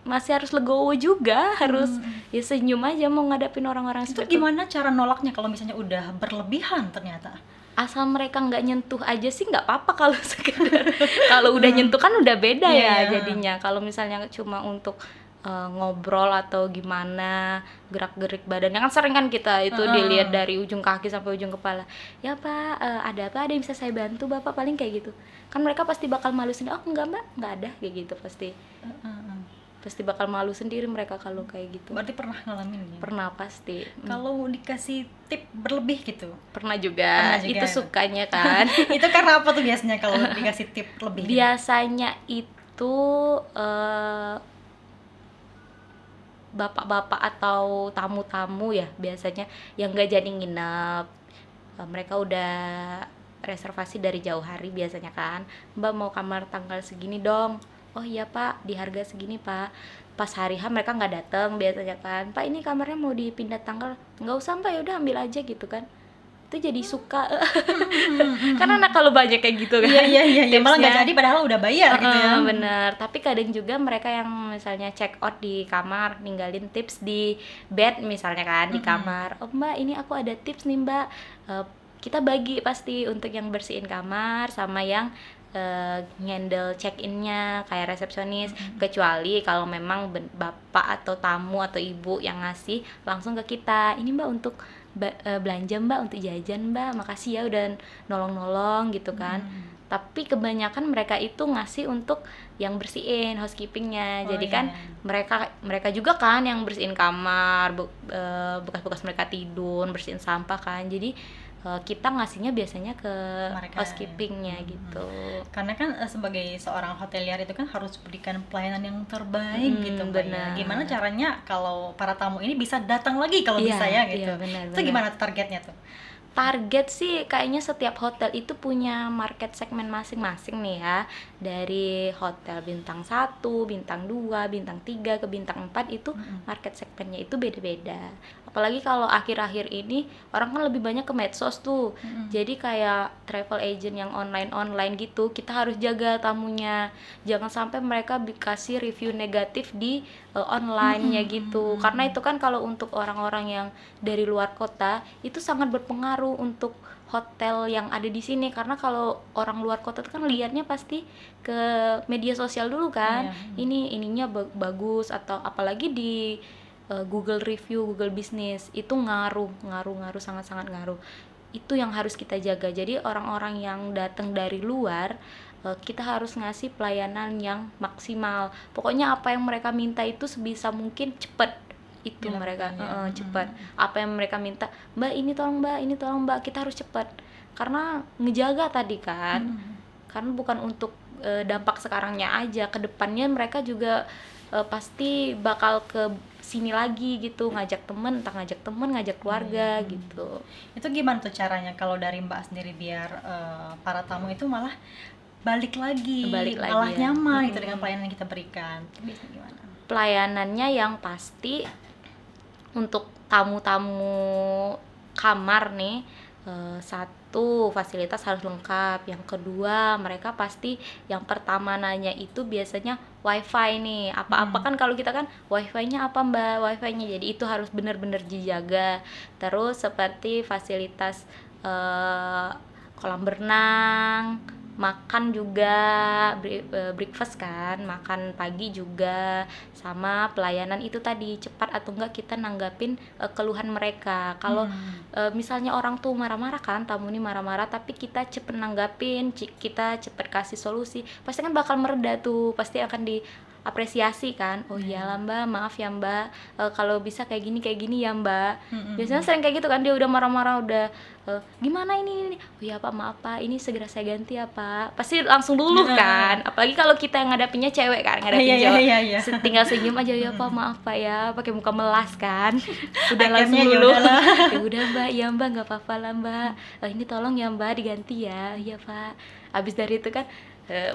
Masih harus legowo juga, harus ya senyum aja mau ngadapin orang-orang Itu seperti itu. gimana cara nolaknya kalau misalnya udah berlebihan ternyata? Asal mereka nggak nyentuh aja sih nggak apa-apa. Kalau sekedar kalau udah nyentuh kan udah beda Iya, ya iya. jadinya. Kalau misalnya cuma untuk ngobrol atau gimana, gerak-gerik badannya kan sering kan kita itu dilihat dari ujung kaki sampai ujung kepala. Ya pak, ada apa, ada yang bisa saya bantu bapak, paling kayak gitu kan. Mereka pasti bakal malu sendiri, oh enggak mbak, nggak ada, kayak gitu. Pasti bakal malu sendiri mereka kalau kayak gitu. Berarti pernah ngalamin ya? Pernah pasti. Kalau dikasih tip berlebih gitu? Pernah juga. Pernah juga. Itu sukanya kan. Itu karena apa tuh biasanya kalau dikasih tip lebih? Biasanya itu bapak-bapak atau tamu-tamu ya biasanya yang nggak jadi nginep. Mereka udah reservasi dari jauh hari biasanya kan, mbak mau kamar tanggal segini dong. Oh iya pak, di harga segini pak. Pas hari H mereka nggak datang biasanya kan, pak ini kamarnya mau dipindah tanggal. Nggak usah mbak, ya udah ambil aja gitu kan. Itu jadi suka. Karena anak kalau banyak kayak gitu kan. Iya. Malah nggak tipsnya. jadi padahal udah bayar gitu ya. Bener, tapi kadang juga mereka yang misalnya check out di kamar ninggalin tips di bed misalnya kan, di kamar. Oh mbak, ini aku ada tips nih mbak. Kita bagi pasti untuk yang bersihin kamar sama yang ngendel check-innya kayak resepsionis. Kecuali kalau memang bapak atau tamu atau ibu yang ngasih langsung ke kita, ini mbak untuk belanja mbak, untuk jajan mbak, makasih ya udah nolong-nolong gitu kan. Tapi kebanyakan mereka itu ngasih untuk yang bersihin, housekeepingnya. Oh, Jadi iya. kan mereka juga kan yang bersihin kamar, bekas-bekas mereka tidur, bersihin sampah kan. Jadi kita ngasihnya biasanya ke Mereka, housekeepingnya gitu. Karena kan sebagai seorang hotelier itu kan harus berikan pelayanan yang terbaik gitu Mbak ya. benar. Gimana caranya kalau para tamu ini bisa datang lagi kalau Iya, bisa ya gitu. iya, benar, Itu gimana targetnya tuh? Target sih kayaknya setiap hotel itu punya market segmen masing-masing nih ya. Dari hotel bintang 1, bintang 2, bintang 3 ke bintang 4 itu market segmennya itu beda-beda. Apalagi kalau akhir-akhir ini orang kan lebih banyak ke medsos tuh. Jadi kayak travel agent yang online-online gitu, kita harus jaga tamunya. Jangan sampai mereka kasih review negatif di online-nya gitu. Karena itu kan kalau untuk orang-orang yang dari luar kota itu sangat berpengaruh untuk hotel yang ada di sini. Karena kalau orang luar kota itu kan lihatnya pasti ke media sosial dulu kan. Ininya bagus, atau apalagi di Google review, Google Business itu ngaruh sangat-sangat ngaruh. Itu yang harus kita jaga. Jadi orang-orang yang datang dari luar, kita harus ngasih pelayanan yang maksimal. Pokoknya apa yang mereka minta itu sebisa mungkin cepet. Itu mereka cepat. Apa yang mereka minta, mbak ini tolong mbak, kita harus cepat. Karena ngejaga tadi kan. Karena bukan untuk dampak sekarangnya aja, kedepannya mereka juga pasti bakal ke sini lagi gitu, ngajak temen, ngajak keluarga gitu. Itu gimana tuh caranya kalau dari Mbak sendiri biar para tamu itu malah balik lagi malah ya. nyaman gitu dengan pelayanan yang kita berikan? Itu biasanya gimana? Pelayanannya yang pasti untuk tamu-tamu kamar nih, satu, fasilitas harus lengkap. Yang kedua, mereka pasti yang pertama nanya itu biasanya wifi nih. Apa-apa kan kalau kita kan wifi-nya apa mbak, wifi-nya. Jadi itu harus benar-benar dijaga. Terus seperti fasilitas kolam berenang, makan juga, breakfast kan, makan pagi juga, sama pelayanan itu tadi cepat atau enggak kita nanggapin keluhan mereka. Kalau misalnya orang tuh marah-marah kan, tamu ini marah-marah tapi kita cepet nanggapin, kita cepet kasih solusi, pasti kan bakal mereda tuh, pasti akan diapresiasi kan. Oh iyalah mbak, maaf ya mbak, kalau bisa kayak gini ya mbak. Biasanya sering kayak gitu kan, dia udah marah-marah, udah gimana ini, oh ya pak, maaf pak, ini segera saya ganti ya pak, pasti langsung luluh kan. Apalagi kalau kita yang ngadapinnya cewek kan, ngadapin cowok tinggal senyum aja, ya pak maaf pak ya, pakai muka melas kan. Udah langsung luluh. Ya udah mbak, ya mbak nggak apa-apa lah mbak, ini tolong ya mbak diganti ya. Iya pak. Abis dari itu kan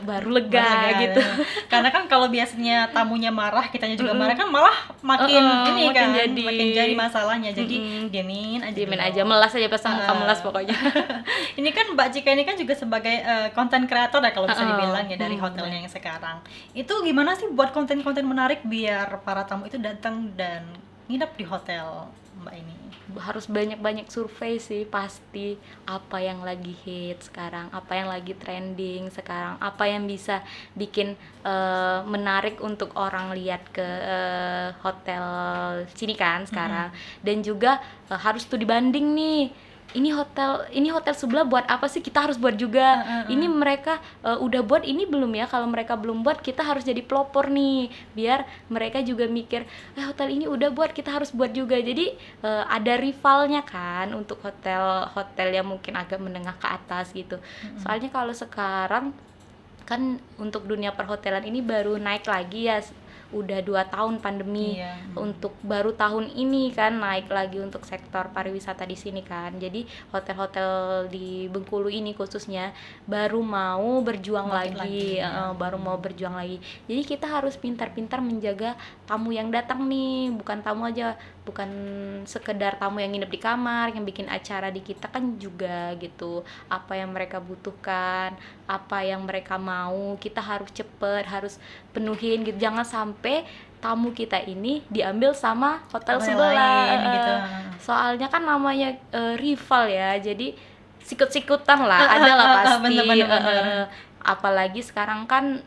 baru lega gitu. Karena kan kalau biasanya tamunya marah, kitanya juga marah kan, malah makin ini makin kan, jadi. makin jadi masalahnya. Jadi diamin aja, melas aja, pasang muka melas pokoknya. Ini kan Mbak Cika ini kan juga sebagai konten kreator ya kalau bisa dibilang ya, dari hotelnya yang sekarang. Itu gimana sih buat konten-konten menarik biar para tamu itu datang dan nginep di hotel Mbak ini? Harus banyak-banyak survei sih pasti, apa yang lagi hit sekarang, apa yang lagi trending sekarang, apa yang bisa bikin menarik untuk orang lihat ke hotel sini kan sekarang. Dan juga harus tuh dibanding nih, ini hotel sebelah buat apa sih, kita harus buat juga. Ini mereka udah buat ini belum ya, kalau mereka belum buat kita harus jadi pelopor nih, biar mereka juga mikir hotel ini udah buat, kita harus buat juga. Jadi ada rivalnya kan untuk hotel yang mungkin agak menengah ke atas gitu. Soalnya kalau sekarang kan untuk dunia perhotelan ini baru naik lagi ya, udah 2 tahun pandemi. Untuk baru tahun ini kan naik lagi untuk sektor pariwisata di sini kan. Jadi hotel-hotel di Bengkulu ini khususnya baru mau berjuang lagi. Baru mau berjuang lagi. Jadi kita harus pintar-pintar menjaga tamu yang datang nih, bukan tamu aja, bukan sekedar tamu yang nginep di kamar, yang bikin acara di kita kan juga gitu. Apa yang mereka butuhkan, apa yang mereka mau, kita harus cepet, harus penuhin gitu. Jangan sampai tamu kita ini diambil sama hotel sebelah gitu. Soalnya kan namanya rival ya, jadi sikut-sikutan lah, ada lah pasti. Apalagi sekarang kan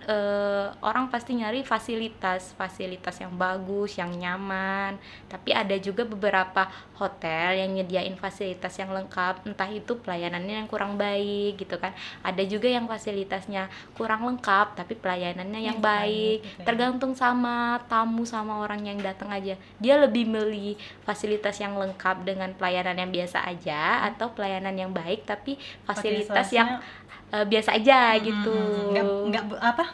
orang pasti nyari fasilitas yang bagus, yang nyaman. Tapi ada juga beberapa hotel yang nyediain fasilitas yang lengkap, entah itu pelayanannya yang kurang baik gitu kan. Ada juga yang fasilitasnya kurang lengkap tapi pelayanannya yang baik gitu. Tergantung sama tamu, sama orang yang datang aja, dia lebih milih fasilitas yang lengkap dengan pelayanan yang biasa aja, atau pelayanan yang baik tapi fasilitas yang biasa aja gitu.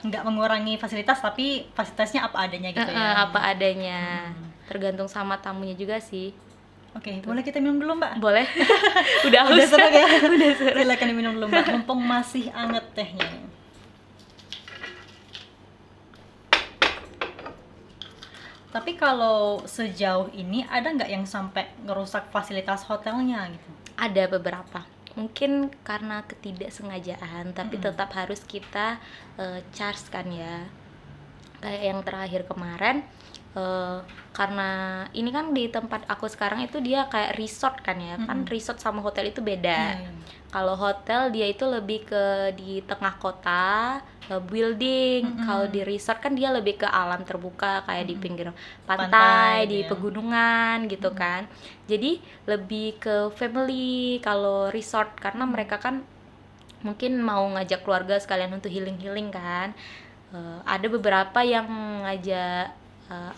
Nggak mengurangi fasilitas, tapi fasilitasnya apa adanya gitu ya. Apa adanya. Tergantung sama tamunya juga sih. Oke, boleh kita minum dulu Mbak? Boleh. Udah seru ya. Udah seru. Silakan diminum dulu Mbak, mumpung masih anget tehnya. Tapi kalau sejauh ini ada nggak yang sampai ngerusak fasilitas hotelnya gitu? Ada beberapa. Mungkin karena ketidaksengajaan, tapi tetap harus kita charge kan ya. Kayak yang terakhir kemarin, karena ini kan di tempat aku sekarang itu dia kayak resort kan ya. Kan resort sama hotel itu beda. Kalau hotel dia itu lebih ke di tengah kota, building. Kalau di resort kan dia lebih ke alam terbuka, kayak di pinggir pantai, di pegunungan gitu kan. Jadi lebih ke family kalau resort, karena mereka kan mungkin mau ngajak keluarga sekalian untuk healing kan. Ada beberapa yang ngajak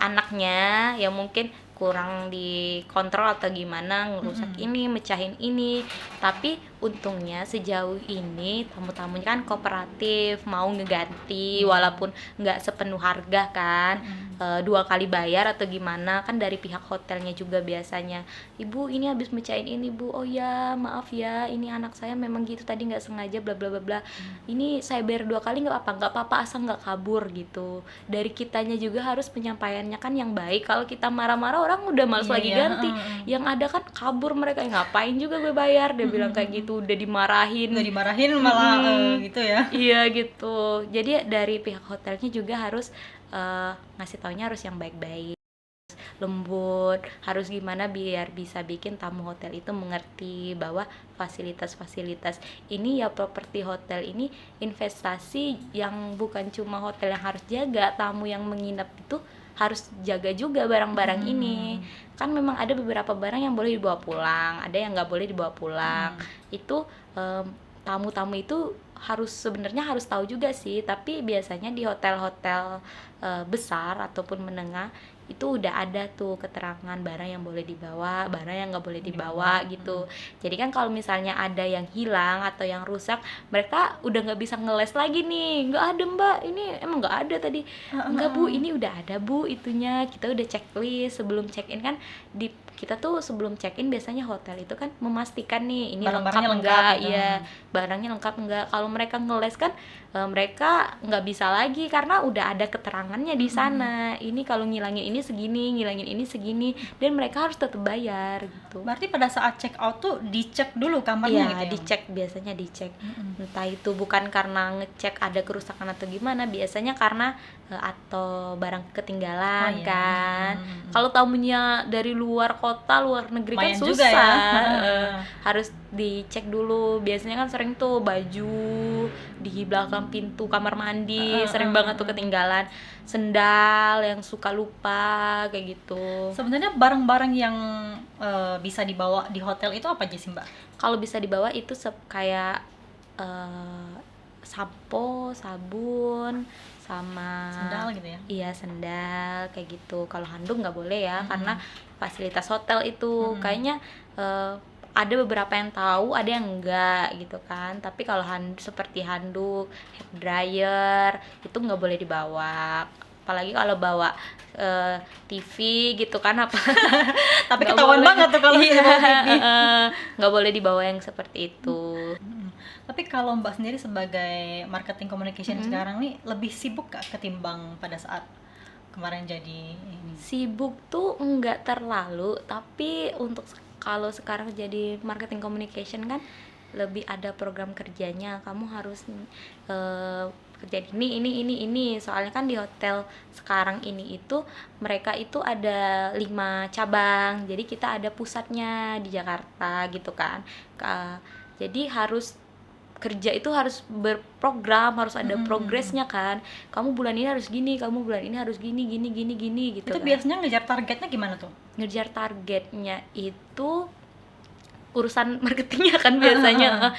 anaknya yang mungkin kurang dikontrol atau gimana, ngerusak ini, mecahin ini. Tapi untungnya sejauh ini tamu-tamunya kan kooperatif, mau ngeganti walaupun nggak sepenuh harga kan, 2 kali bayar atau gimana kan. Dari pihak hotelnya juga biasanya, ibu ini habis mecahin ini bu, oh ya maaf ya, ini anak saya memang gitu tadi nggak sengaja bla bla bla bla, ini saya bayar 2 kali nggak apa-apa asal nggak kabur gitu. Dari kitanya juga harus penyampaiannya kan yang baik. Kalau kita marah-marah orang udah males lagi ganti, yang ada kan kabur mereka, ngapain juga gue bayar, dia bilang kayak gitu. Udah dimarahin malah gitu ya. Iya gitu. Jadi dari pihak hotelnya juga harus ngasih taunya harus yang baik-baik. lembut, harus gimana biar bisa bikin tamu hotel itu mengerti bahwa fasilitas-fasilitas ini ya, properti hotel ini investasi yang bukan cuma hotel yang harus jaga, tamu yang menginap itu harus jaga juga barang-barang ini. Kan memang ada beberapa barang yang boleh dibawa pulang, ada yang nggak boleh dibawa pulang. Itu tamu-tamu itu sebenarnya harus tahu juga sih, tapi biasanya di hotel-hotel besar ataupun menengah itu udah ada tuh keterangan barang yang boleh dibawa, barang yang nggak boleh dibawa gitu. Jadi kan kalau misalnya ada yang hilang atau yang rusak, mereka udah nggak bisa ngeles lagi nih, nggak ada mbak, ini emang nggak ada tadi, nggak bu, ini udah ada bu itunya, kita udah checklist sebelum check in kan. Kita tuh sebelum check in biasanya hotel itu kan memastikan nih ini lengkap enggak, gitu. ya barangnya lengkap enggak. Kalau mereka ngeles kan mereka nggak bisa lagi karena udah ada keterangannya di sana. Ini kalau ngilangin ini segini, ngilangin ini segini, dan mereka harus tetap bayar gitu. Berarti pada saat check out tuh dicek dulu kamarnya gitu ya? Dicek, biasanya dicek. Entah itu bukan karena ngecek ada kerusakan atau gimana, biasanya karena atau barang ketinggalan kan. Kalau tamunya dari luar kota, luar negeri kan Lumayan susah juga ya. harus dicek dulu. Biasanya kan sering tuh baju di belakang pintu kamar mandi, sering banget tuh ketinggalan. Sendal yang suka lupa kayak gitu. Sebenarnya barang-barang yang bisa dibawa di hotel itu apa aja sih mbak? Kalau bisa dibawa itu kayak sampo, sabun, sama Sendal gitu ya? Iya, sendal kayak gitu. Kalau handuk nggak boleh ya, karena fasilitas hotel itu kayaknya ada beberapa yang tahu, ada yang enggak gitu kan. Tapi kalau seperti handuk, hair dryer itu nggak boleh dibawa. Apalagi kalau bawa TV gitu kan, apa Tapi nggak ketahuan boleh. banget tuh kalau Iya, bawa TV. nggak boleh dibawa yang seperti itu. Tapi kalau mbak sendiri sebagai marketing communication sekarang nih, lebih sibuk gak ketimbang pada saat kemarin jadi ini? Sibuk tuh enggak terlalu, tapi untuk kalau sekarang jadi marketing communication kan lebih ada program kerjanya. Kamu harus kerja ini. Soalnya kan di hotel sekarang ini itu mereka itu ada 5 cabang. Jadi kita ada pusatnya di Jakarta gitu kan. Jadi kerja itu harus berprogram, harus ada progresnya kan. Kamu bulan ini harus gini, kamu bulan ini harus gini gitu. Itu kan. biasanya ngejar targetnya gimana tuh? Ngejar targetnya itu urusan marketingnya kan biasanya.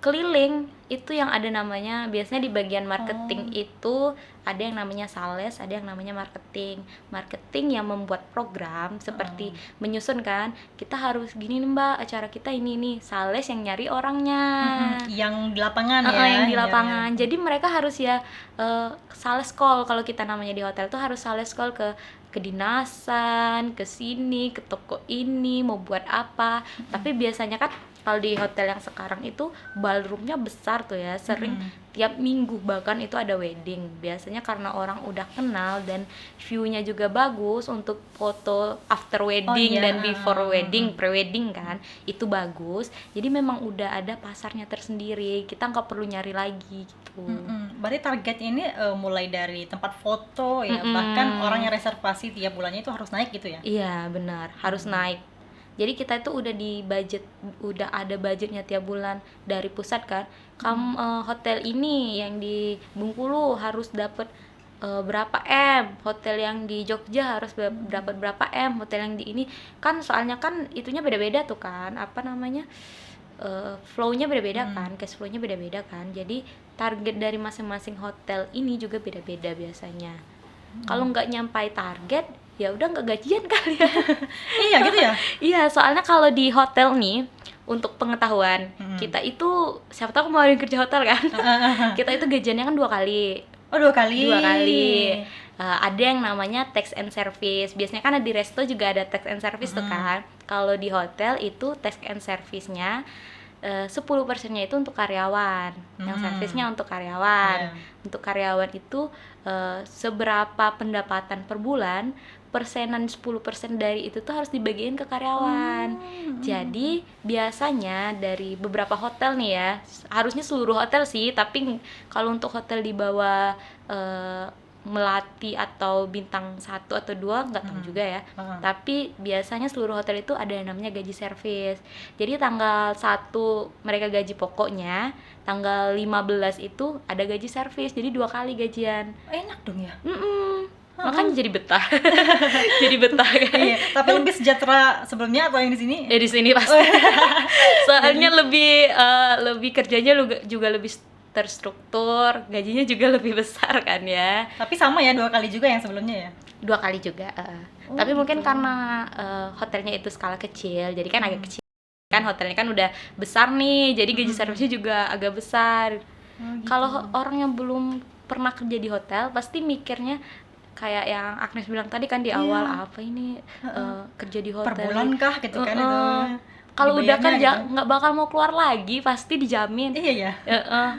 Keliling itu yang ada namanya, biasanya di bagian marketing itu ada yang namanya sales, ada yang namanya marketing. Marketing yang membuat program seperti menyusun kan, kita harus gini nih mbak, acara kita ini. Sales yang nyari orangnya, Yang di lapangan ya? yang di lapangan. Jadi mereka harus ya sales call, kalau kita namanya di hotel tuh harus sales call ke kedinasan, ke sini, ke toko ini, mau buat apa. Tapi biasanya kan kalau di hotel yang sekarang itu ballroomnya besar tuh ya, sering tiap minggu bahkan itu ada wedding. Biasanya karena orang udah kenal dan view-nya juga bagus untuk foto after wedding dan before wedding, pre-wedding kan, itu bagus. Jadi memang udah ada pasarnya tersendiri, kita nggak perlu nyari lagi gitu. Berarti target ini mulai dari tempat foto ya, bahkan orang yang reservasi tiap bulannya itu harus naik gitu ya? Iya benar, harus naik. Jadi kita itu udah ada budgetnya tiap bulan dari pusat kan. Hotel ini yang di Bengkulu harus dapat berapa M, hotel yang di Jogja harus dapat berapa M, hotel yang di ini kan, soalnya kan itunya beda-beda tuh kan, apa namanya, flow-nya beda-beda kan, cash flow-nya beda-beda kan. Jadi target dari masing-masing hotel ini juga beda-beda biasanya. Kalau nggak nyampai target, ya udah nggak gajian kali ya. Iya gitu ya? Iya, soalnya kalau di hotel nih, untuk pengetahuan, kita itu, siapa tahu mau kerja hotel kan, kita itu gajiannya kan 2 kali. Oh 2 kali? 2 kali. Ada yang namanya tax and service. Biasanya kan di resto juga ada tax and service tuh kan. Kalau di hotel itu tax and service-nya 10%-nya itu untuk karyawan, yang servisnya untuk karyawan. Untuk karyawan itu seberapa pendapatan per bulan, persenan 10% dari itu tuh harus dibagiin ke karyawan. Jadi biasanya dari beberapa hotel nih ya, harusnya seluruh hotel sih, tapi kalau untuk hotel di bawah melati atau bintang 1 atau 2 nggak tahu juga ya. Tapi biasanya seluruh hotel itu ada yang namanya gaji servis. Jadi tanggal 1 mereka gaji pokoknya, tanggal 15 itu ada gaji servis. Jadi 2 kali gajian. Enak dong ya. Makanya jadi betah. Jadi betah kan. Iya, tapi lebih sejahtera sebelumnya atau yang di sini? Ya di sini pasti. Soalnya lebih kerjanya juga lebih terstruktur, gajinya juga lebih besar kan ya. Tapi sama ya 2 kali juga yang sebelumnya ya? 2 kali juga. Tapi mungkin karena hotelnya itu skala kecil, jadi kan agak kecil. Kan hotelnya kan udah besar nih, jadi gaji servisnya juga agak besar. Kalau orang yang belum pernah kerja di hotel, pasti mikirnya kayak yang Agnes bilang tadi kan di awal, apa ini kerja di hotel Per bulan kah gitu kan itu. kalau udah dibayarnya kerja nggak bakal mau keluar lagi, pasti dijamin. Iya ya.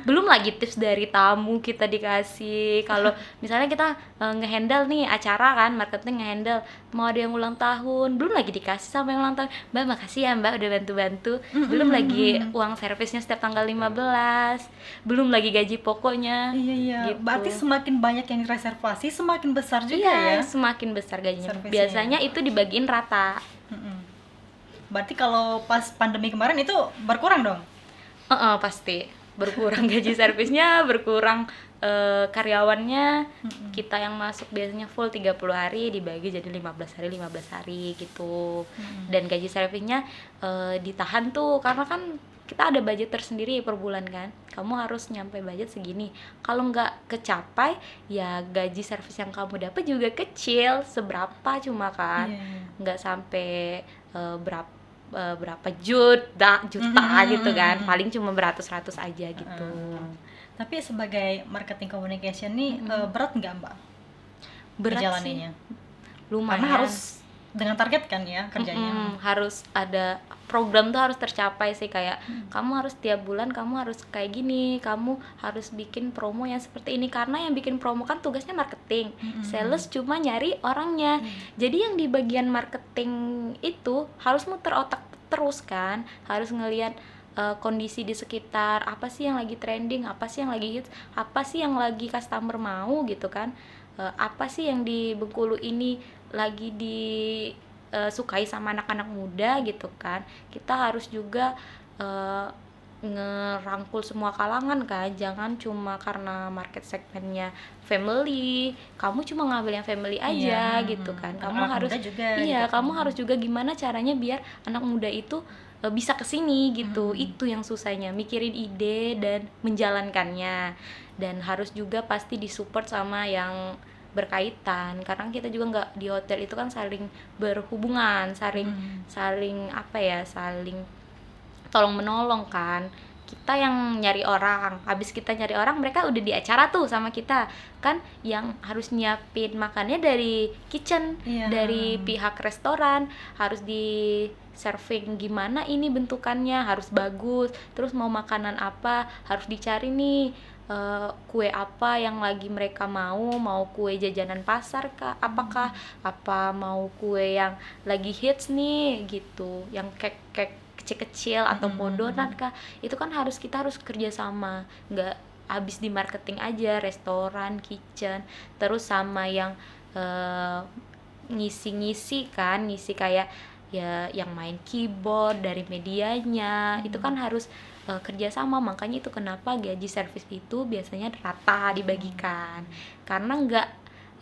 Belum lagi tips dari tamu kita dikasih. Kalau misalnya kita ngehandle nih acara kan, marketing ngehandle mau ada yang ulang tahun, belum lagi dikasih sama yang ulang tahun, Mbak makasih ya Mbak udah bantu-bantu. Belum lagi uang servisnya setiap tanggal 15, belum lagi gaji pokoknya. Iya. Gitu. Berarti semakin banyak yang reservasi, semakin besar juga Iya, ya. semakin besar gajinya. Servisnya. Biasanya itu dibagiin rata. Berarti kalau pas pandemi kemarin itu berkurang dong? Pasti berkurang gaji servisnya, berkurang karyawannya. Kita yang masuk biasanya full 30 hari dibagi jadi 15 hari gitu. Dan gaji servisnya ditahan tuh karena kan kita ada budget tersendiri per bulan kan. Kamu harus nyampe budget segini. Kalau nggak kecapai, ya gaji servis yang kamu dapat juga kecil, seberapa cuma kan. Nggak sampai berapa juta gitu kan, paling cuma beratus-ratus aja gitu. Tapi sebagai marketing communication nih berat nggak Mbak Berat menjalaninya? sih, lumayan. Karena harus dengan target kan ya kerjanya. Harus ada program tuh harus tercapai sih, kayak kamu harus tiap bulan kamu harus kayak gini, kamu harus bikin promo yang seperti ini, karena yang bikin promo kan tugasnya marketing, sales cuma nyari orangnya. Jadi yang di bagian marketing itu harus muter otak terus kan, harus ngelihat kondisi di sekitar, apa sih yang lagi trending, apa sih yang lagi hits, apa sih yang lagi customer mau gitu kan, apa sih yang di Bengkulu ini lagi disukai sama anak-anak muda gitu kan. Kita harus juga ngerangkul semua kalangan kan, jangan cuma karena market segmennya family, kamu cuma ngambil yang family aja gitu kan. Kamu Anak harus muda juga, iya, gitu. kamu harus juga gimana caranya biar anak muda itu bisa kesini gitu. Itu yang susahnya, mikirin ide dan menjalankannya. Dan harus juga pasti disupport sama yang berkaitan, karena kita juga nggak di hotel itu kan saling berhubungan, saling apa ya, saling tolong menolong kan. Kita yang nyari orang, habis kita nyari orang, mereka udah di acara tuh sama kita kan, yang harus nyiapin makannya dari kitchen, dari pihak restoran, harus di serving gimana ini bentukannya, harus bagus, terus mau makanan apa, harus dicari nih kue apa yang lagi mereka mau kue jajanan pasar kah, apakah apa mau kue yang lagi hits nih gitu, yang kek kecil-kecil atau mau donat kah. Itu kan kita harus kerja sama, nggak habis di marketing aja, restoran, kitchen, terus sama yang ngisi kayak ya yang main keyboard dari medianya. Itu kan harus kerjasama. Makanya itu kenapa gaji servis itu biasanya rata dibagikan, karena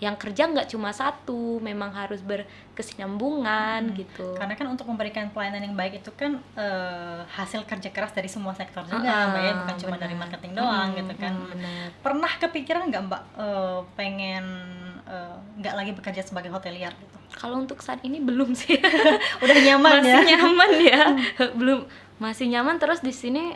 yang kerja nggak cuma satu, memang harus berkesinambungan gitu. Karena kan untuk memberikan pelayanan yang baik itu kan hasil kerja keras dari semua sektor juga, Mbak ya, bukan cuma dari marketing doang gitu kan. Pernah kepikiran nggak Mbak pengen nggak lagi bekerja sebagai hotelier gitu? Kalau untuk saat ini belum sih. Udah nyaman masih ya? nyaman ya. Belum, masih nyaman. Terus di sini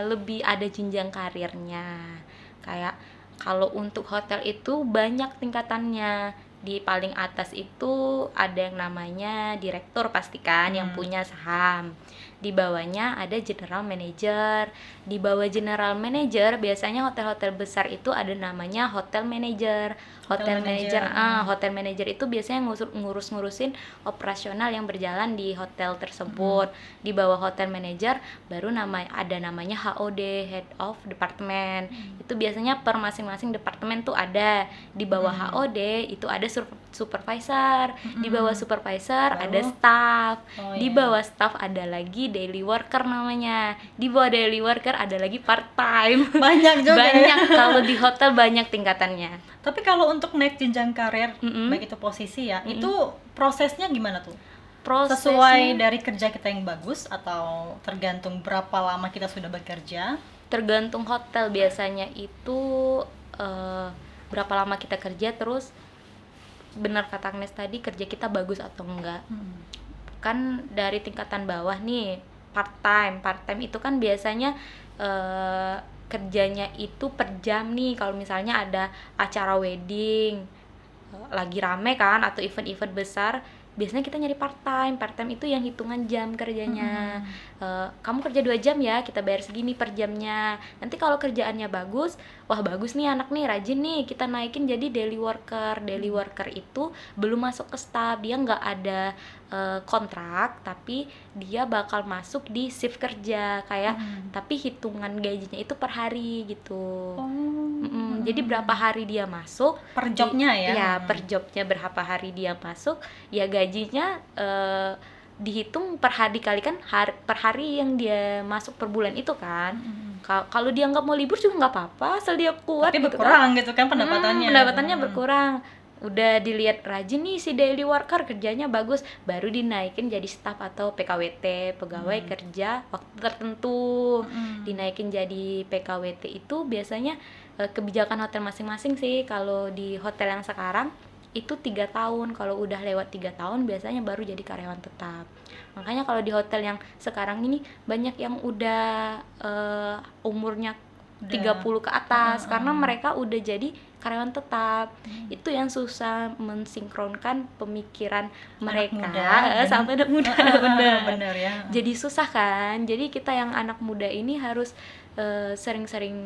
lebih ada jenjang karirnya. Kayak kalau untuk hotel itu banyak tingkatannya. Di paling atas itu ada yang namanya direktur pastikan, yang punya saham. Di bawahnya ada general manager. Di bawah general manager biasanya hotel-hotel besar itu ada namanya hotel manager. Hotel manager, hotel manager itu biasanya ngurus-ngurusin operasional yang berjalan di hotel tersebut. Di bawah hotel manager baru ada namanya HOD, Head of Department. Itu biasanya per masing-masing departemen tuh ada. Di bawah HOD itu ada supervisor. Di bawah supervisor ada staff. Di bawah staff ada lagi daily worker namanya. Di bawah daily worker ada lagi part time. Banyak juga. Banyak, kalau di hotel banyak tingkatannya. Tapi kalau untuk naik jenjang karir, baik itu posisi ya, itu prosesnya gimana tuh? Sesuai dari kerja kita yang bagus atau tergantung berapa lama kita sudah bekerja? Tergantung hotel, biasanya itu berapa lama kita kerja, terus benar kata Agnes tadi, kerja kita bagus atau enggak. Kan dari tingkatan bawah nih, part time itu kan biasanya kerjanya itu per jam nih. Kalau misalnya ada acara wedding lagi rame kan, atau event-event besar, biasanya kita nyari part time itu yang hitungan jam kerjanya. Kamu kerja 2 jam ya, kita bayar segini per jamnya. Nanti kalau kerjaannya bagus, wah bagus nih anak nih, rajin nih, kita naikin jadi daily worker. Daily worker itu belum masuk ke staff, dia nggak ada kontrak, tapi dia bakal masuk di shift kerja kayak, tapi hitungan gajinya itu per hari gitu. Jadi berapa hari dia masuk per jobnya ya, per jobnya berapa hari dia masuk, ya gajinya dihitung per hari dikalikan per hari yang dia masuk per bulan itu kan. Kalau dia nggak mau libur juga nggak apa-apa, asal dia kuat. Tapi gitu berkurang kan? Gitu kan pendapatannya. Pendapatannya berkurang. Udah dilihat rajin nih si daily worker, kerjanya bagus, baru dinaikin jadi staff atau PKWT, pegawai kerja waktu tertentu. Dinaikin jadi PKWT itu biasanya kebijakan hotel masing-masing sih. Kalau di hotel yang sekarang itu 3 tahun, kalau udah lewat 3 tahun biasanya baru jadi karyawan tetap. Makanya kalau di hotel yang sekarang ini banyak yang udah umurnya 30 ke atas, karena mereka udah jadi karyawan tetap. Itu yang susah mensinkronkan pemikiran mereka sama anak muda. Bener ya. Jadi susah kan. Jadi kita yang anak muda ini harus sering-sering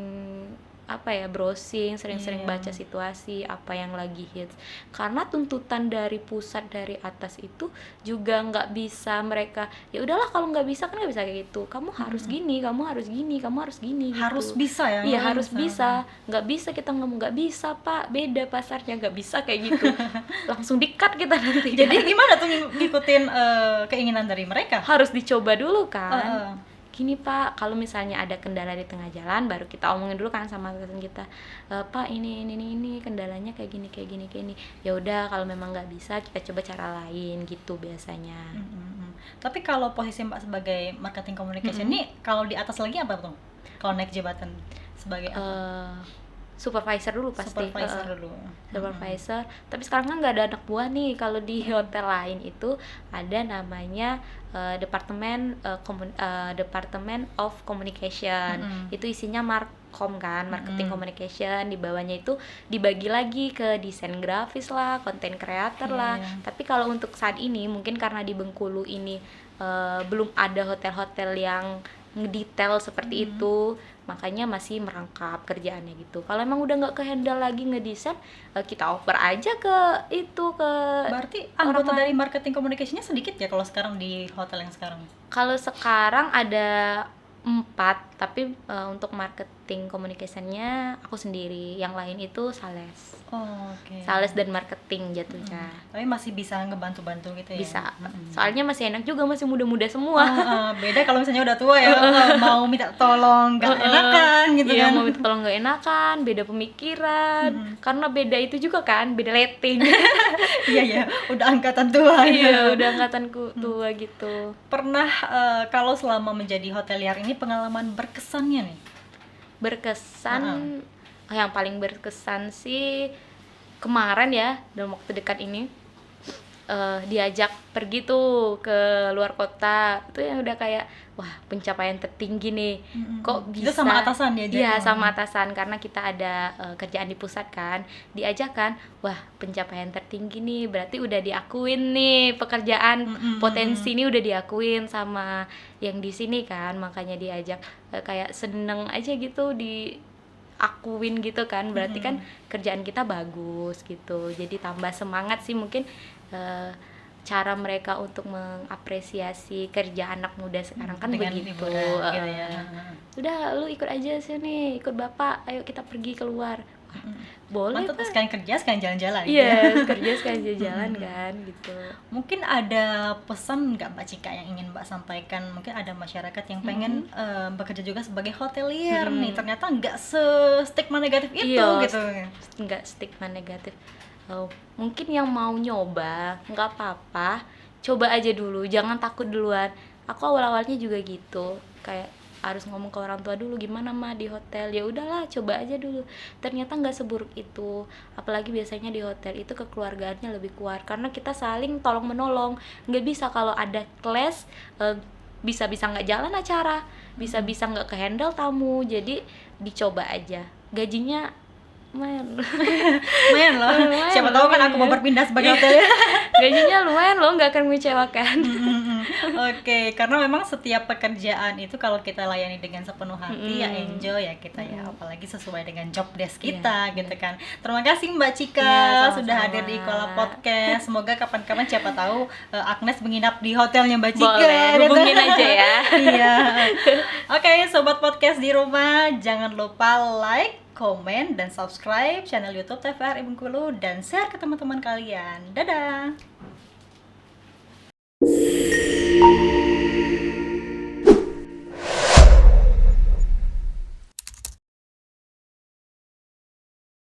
browsing, sering-sering baca situasi apa yang lagi hits, karena tuntutan dari pusat, dari atas itu juga nggak bisa mereka, ya udahlah kalau nggak bisa kan nggak bisa kayak gitu, kamu harus gini, kamu harus gini, kamu harus gini gitu. Harus bisa ya? Iya harus bisa. Nggak bisa kita ngomong nggak bisa pak, beda pasarnya, nggak bisa kayak gitu. Langsung di-cut kita nanti. Jadi gimana tuh ngikutin keinginan dari mereka? Harus dicoba dulu kan. Gini pak, kalau misalnya ada kendala di tengah jalan, baru kita omongin dulu kan sama atasan kita, pak ini kendalanya kayak gini. Ya udah kalau memang nggak bisa kita coba cara lain gitu biasanya. Tapi kalau posisi mbak sebagai marketing communication ini, kalau di atas lagi apa tuh? Kalau naik jabatan sebagai supervisor dulu pasti. Supervisor. Tapi sekarang kan nggak ada anak buah nih. Kalau di hotel lain itu ada namanya departemen of communication. Itu isinya markom kan, marketing communication. Di bawahnya itu dibagi lagi ke desain grafis lah, content creator lah. Tapi kalau untuk saat ini mungkin karena di Bengkulu ini belum ada hotel-hotel yang ngedetail seperti itu, makanya masih merangkap kerjaannya gitu. Kalau emang udah nggak kehandle lagi ngedesain, kita oper aja ke berarti anggota dari marketing communication-nya sedikit ya kalau sekarang di hotel yang sekarang? Kalau sekarang ada 4, tapi untuk marketing communication-nya aku sendiri, yang lain itu sales. Sales dan marketing jatuhnya. Tapi masih bisa ngebantu-bantu gitu ya? Bisa. Soalnya masih enak juga, masih muda-muda semua. Beda kalau misalnya udah tua ya, mau minta tolong gak enakan gitu kan? Iya, mau minta tolong gak enakan, beda pemikiran. Karena beda itu juga kan, beda rating. Iya, udah angkatan tua. Iya, udah angkatanku tua gitu. Pernah kalau selama menjadi hotelier ini pengalaman berkesannya nih? Berkesan, yang paling berkesan sih kemarin ya, dalam waktu dekat ini, diajak pergi tuh ke luar kota, itu yang udah kayak wah pencapaian tertinggi nih. Kok Itu bisa? sama atasan diajak? Iya sama atasan, karena kita ada kerjaan di pusat kan, diajak kan, wah pencapaian tertinggi nih, berarti udah diakuin nih pekerjaan, potensi ini udah diakuin sama yang di sini kan, makanya diajak. Kayak seneng aja gitu diakuin gitu kan, berarti kan kerjaan kita bagus gitu, jadi tambah semangat sih mungkin. Cara mereka untuk mengapresiasi kerja anak muda sekarang kan Dengan begitu. liburan gitu ya. Udah lu ikut aja sini, ikut bapak, ayo kita pergi keluar. Wah, boleh Mantap, Pak. sekalian kerja sekalian jalan-jalan gitu ya. Iya, kerja sekali jalan kan gitu. Mungkin ada pesan nggak Mbak Cika yang ingin Mbak sampaikan? Mungkin ada masyarakat yang pengen bekerja juga sebagai hotelier nih, ternyata nggak se-stigma negatif itu Iya, gitu. nggak stigma negatif. Mungkin yang mau nyoba nggak apa-apa, coba aja dulu, jangan takut duluan. Aku awal-awalnya juga gitu, kayak harus ngomong ke orang tua dulu, gimana mah di hotel, ya udahlah coba aja dulu. Ternyata nggak seburuk itu, apalagi biasanya di hotel itu kekeluargaannya lebih kuat karena kita saling tolong menolong. Nggak bisa kalau ada clash, bisa-bisa nggak jalan acara, bisa-bisa nggak ke handle tamu. Jadi dicoba aja, gajinya lumayan. Lumayan loh. Lumayan Siapa tahu kan loh, aku ya. mau berpindah sebagai hotelier. Gajinya lumayan loh, nggak akan mengecewakan. Oke, karena memang setiap pekerjaan itu kalau kita layani dengan sepenuh hati ya enjoy ya kita ya, apalagi sesuai dengan job desk kita gitu kan. Terima kasih Mbak Cika Iya, sama-sama. sudah hadir di Ikola Podcast. Semoga kapan-kapan siapa tahu Agnes menginap di hotelnya Mbak Cika. Boleh, gitu. hubungin aja ya. Iya. Oke, sobat podcast di rumah, jangan lupa like, komen, dan subscribe channel YouTube TVRI Bengkulu dan share ke teman-teman kalian. Dadah.